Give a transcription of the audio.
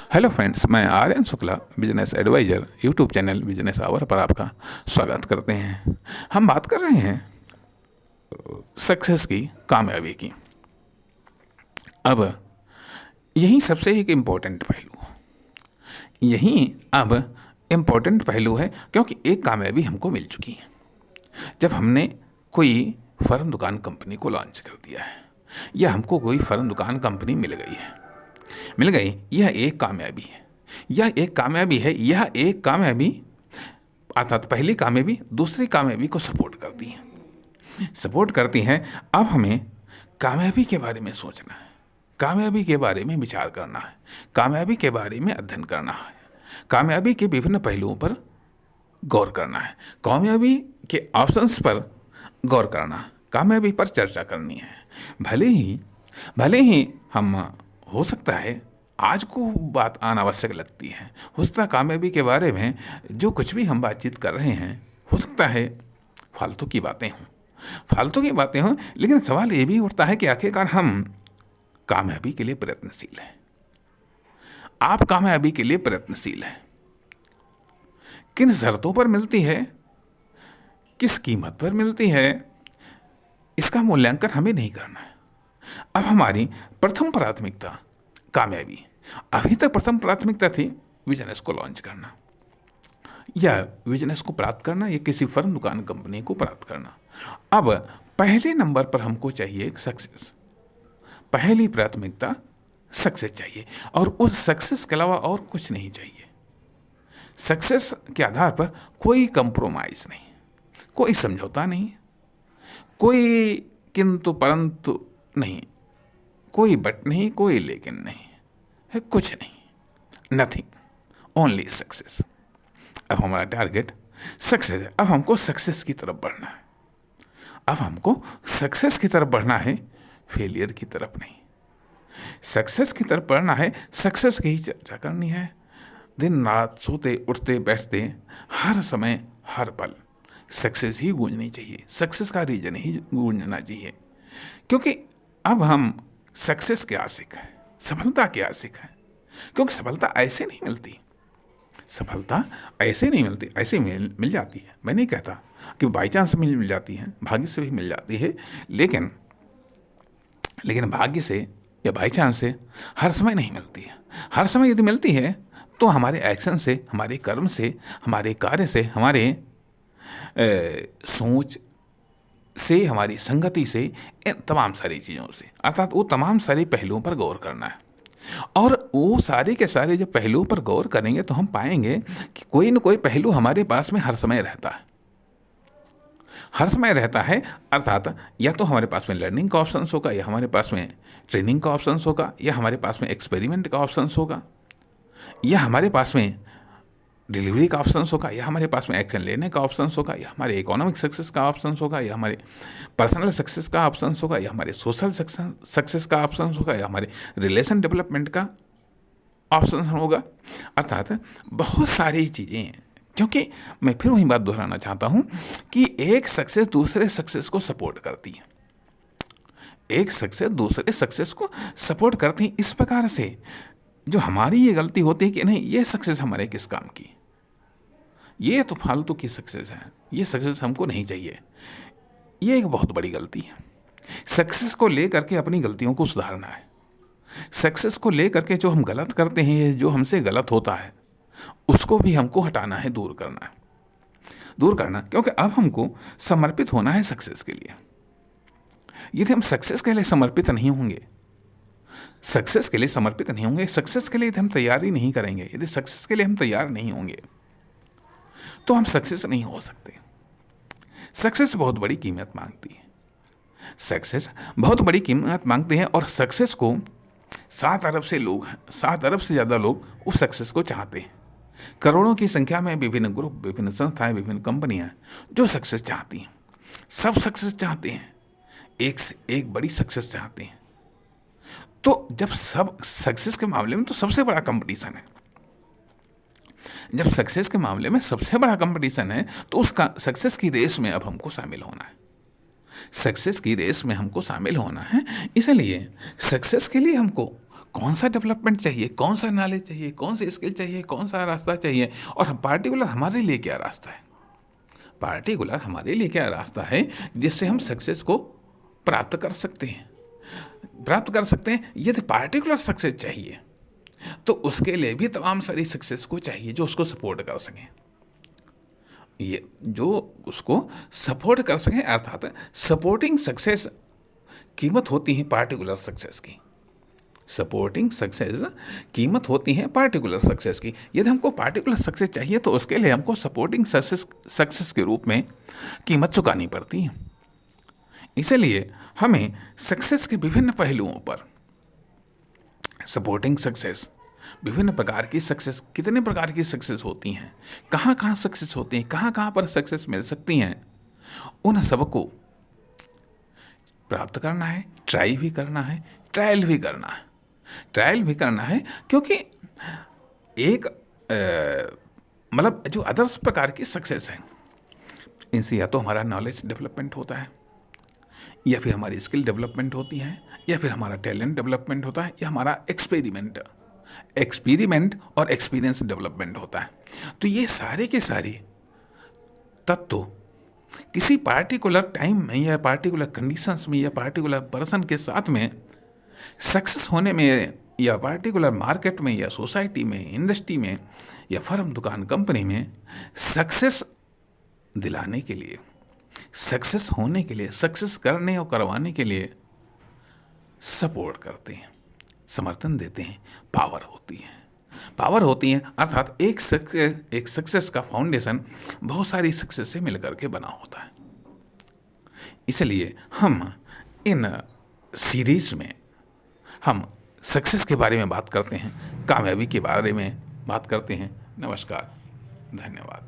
Hello friends, मैं Aryan Shukla business advisor YouTube channel business hour पर आपका स्वागत करते हैं। हम बात कर रहे हैं सक्सेस की, कामयाबी की। अब यही सबसे एक इम्पोर्टेंट पहलू, यही अब इम्पोर्टेंट पहलू है, क्योंकि एक कामयाबी हमको मिल चुकी है जब हमने कोई फर्म दुकान कंपनी को लॉन्च कर दिया है, या हमको कोई फर्म दुकान कंपनी मिल गई। यह एक कामयाबी है, यह एक कामयाबी अर्थात पहली कामयाबी दूसरी कामयाबी को सपोर्ट करती हैं। अब हमें कामयाबी के बारे में सोचना है, कामयाबी के बारे में विचार करना है, कामयाबी के बारे में अध्ययन करना है, कामयाबी के विभिन्न पहलुओं पर गौर करना है, कामयाबी के ऑप्शंस पर गौर करना, कामयाबी पर चर्चा करनी है। भले ही हम, हो सकता है आज को बात अनावश्यक लगती है, हो सकता है कामयाबी के बारे में जो कुछ भी हम बातचीत कर रहे हैं, हो सकता है फालतू की बातें हों, लेकिन सवाल ये भी उठता है कि आखिरकार हम कामयाबी के लिए प्रयत्नशील हैं। आप कामयाबी के लिए प्रयत्नशील हैं, किन शर्तों पर मिलती है, किस कीमत पर मिलती है, इसका मूल्यांकन हमें नहीं करना है। अब हमारी प्रथम प्राथमिकता कामयाबी। अभी तक प्रथम प्राथमिकता थी बिजनेस को लॉन्च करना, या बिजनेस को प्राप्त करना, या किसी फर्म दुकान कंपनी को प्राप्त करना। अब पहले नंबर पर हमको चाहिए सक्सेस, पहली प्राथमिकता सक्सेस चाहिए, और उस सक्सेस के अलावा और कुछ नहीं चाहिए। सक्सेस के आधार पर कोई कंप्रोमाइज नहीं, कोई समझौता नहीं, कोई किंतु परंतु नहीं, कोई बट नहीं, कोई लेकिन नहीं है, कुछ नहीं, नथिंग, ओनली सक्सेस। अब हमारा टारगेट सक्सेस है। अब हमको सक्सेस की तरफ बढ़ना है, फेलियर की तरफ नहीं। सक्सेस की तरफ बढ़ना है, सक्सेस की ही चर्चा करनी है। दिन रात सोते उठते बैठते हर समय हर पल सक्सेस ही गूंजनी चाहिए, सक्सेस का रीजन ही गूंजना चाहिए। क्योंकि अब हम सक्सेस के आशिक हैं, सफलता के आशिक हैं। क्योंकि सफलता ऐसे नहीं मिलती, ऐसे मिल जाती है। मैं नहीं कहता कि बाई चांस मिल जाती है, भाग्य से भी मिल जाती है, लेकिन भाग्य से या बाई चांस से हर समय नहीं मिलती है। हर समय यदि मिलती है तो हमारे एक्शन से, हमारे कर्म से, हमारे कार्य से, हमारे सोच से, हमारी संगति से, इन तमाम सारी चीज़ों से, अर्थात वो तमाम सारे पहलुओं पर गौर करना है। और वो सारे के सारे जब पहलुओं पर गौर करेंगे तो हम पाएंगे कि कोई न कोई पहलू हमारे पास में हर समय रहता है। अर्थात या तो हमारे पास में लर्निंग का ऑप्शंस होगा, या हमारे पास में ट्रेनिंग का ऑप्शंस होगा, या हमारे पास में एक्सपेरिमेंट का ऑप्शंस होगा, या हमारे पास में डिलीवरी का ऑप्शंस होगा, या हमारे पास में एक्शन लेने का ऑप्शंस होगा, या हमारे इकोनॉमिक सक्सेस का ऑप्शंस होगा, या हमारे पर्सनल सक्सेस का ऑप्शंस होगा, या हमारे सोशल सक्सेस का ऑप्शंस होगा, या हमारे रिलेशन डेवलपमेंट का ऑप्शंस होगा। अर्थात बहुत सारी चीज़ें हैं। क्योंकि मैं फिर वही बात दोहराना चाहता हूँ कि एक सक्सेस दूसरे सक्सेस को सपोर्ट करती है, एक सक्सेस दूसरे सक्सेस को सपोर्ट करती है। इस प्रकार से जो हमारी ये गलती होती है कि नहीं, ये सक्सेस हमारे किस काम की, ये तो फालतू की सक्सेस है, ये सक्सेस हमको नहीं चाहिए, ये एक बहुत बड़ी गलती है। सक्सेस को लेकर के अपनी गलतियों को सुधारना है, सक्सेस को लेकर के जो हम गलत करते हैं, जो हमसे गलत होता है, उसको भी हमको हटाना है, दूर करना। क्योंकि अब हमको समर्पित होना है सक्सेस के लिए। यदि हम सक्सेस के लिए समर्पित नहीं होंगे, सक्सेस के लिए हम तैयारी नहीं करेंगे, यदि सक्सेस के लिए हम तैयार नहीं होंगे तो हम सक्सेस नहीं हो सकते। सक्सेस बहुत बड़ी कीमत मांगती है, और सक्सेस को 7 अरब से ज़्यादा लोग उस सक्सेस को चाहते हैं। करोड़ों की संख्या में विभिन्न ग्रुप, विभिन्न संस्थाएं, विभिन्न कंपनियां जो सक्सेस चाहती हैं, सब सक्सेस चाहते हैं, एक से एक बड़ी सक्सेस चाहते हैं। तो जब सब सक्सेस के मामले में तो सबसे बड़ा कंपटीशन है, जब सक्सेस के मामले में सबसे बड़ा कंपटीशन है, तो उसका सक्सेस की रेस में अब हमको शामिल होना है। इसलिए सक्सेस के लिए हमको कौन सा डेवलपमेंट चाहिए, कौन सा नॉलेज चाहिए, कौन सी स्किल चाहिए, कौन सा रास्ता चाहिए, और पार्टिकुलर हमारे लिए क्या रास्ता है, पार्टिकुलर हमारे लिए क्या रास्ता है जिससे हम सक्सेस को प्राप्त कर सकते हैं। यदि पार्टिकुलर सक्सेस चाहिए तो उसके लिए भी तमाम सारी सक्सेस को चाहिए जो उसको सपोर्ट कर सकें, ये जो उसको सपोर्ट कर सकें, अर्थात सपोर्टिंग सक्सेस कीमत होती है पार्टिकुलर सक्सेस की। सपोर्टिंग सक्सेस कीमत होती है पार्टिकुलर सक्सेस की। यदि हमको पार्टिकुलर सक्सेस चाहिए तो उसके लिए हमको सपोर्टिंग सक्सेस के रूप में कीमत चुकानी पड़ती है। इसलिए हमें सक्सेस के विभिन्न पहलुओं पर, सपोर्टिंग सक्सेस, विभिन्न प्रकार की सक्सेस, कितने प्रकार की सक्सेस होती हैं, कहाँ कहाँ सक्सेस होती हैं, कहाँ कहाँ पर सक्सेस मिल सकती हैं, उन सबको प्राप्त करना है, ट्रायल भी करना है, क्योंकि एक मतलब जो अदर्स प्रकार की सक्सेस है, इनसे या तो हमारा नॉलेज डेवलपमेंट होता है, या फिर हमारी स्किल डेवलपमेंट होती है, या फिर हमारा टैलेंट डेवलपमेंट होता है, या हमारा एक्सपेरिमेंट और एक्सपीरियंस डेवलपमेंट होता है। तो ये सारे के सारे तत्व किसी पार्टिकुलर टाइम में या पार्टिकुलर कंडीशंस में या पार्टिकुलर पर्सन के साथ में सक्सेस होने में, या पार्टिकुलर मार्केट में या सोसाइटी में, इंडस्ट्री में या फर्म, दुकान, कंपनी में सक्सेस दिलाने के लिए, सक्सेस होने के लिए, सक्सेस करने और करवाने के लिए सपोर्ट करते हैं, समर्थन देते हैं, पावर होती है। अर्थात एक सक्सेस का फाउंडेशन बहुत सारी सक्सेस से मिलकर के बना होता है। इसलिए हम इन सीरीज में हम सक्सेस के बारे में बात करते हैं, कामयाबी के बारे में बात करते हैं। नमस्कार, धन्यवाद।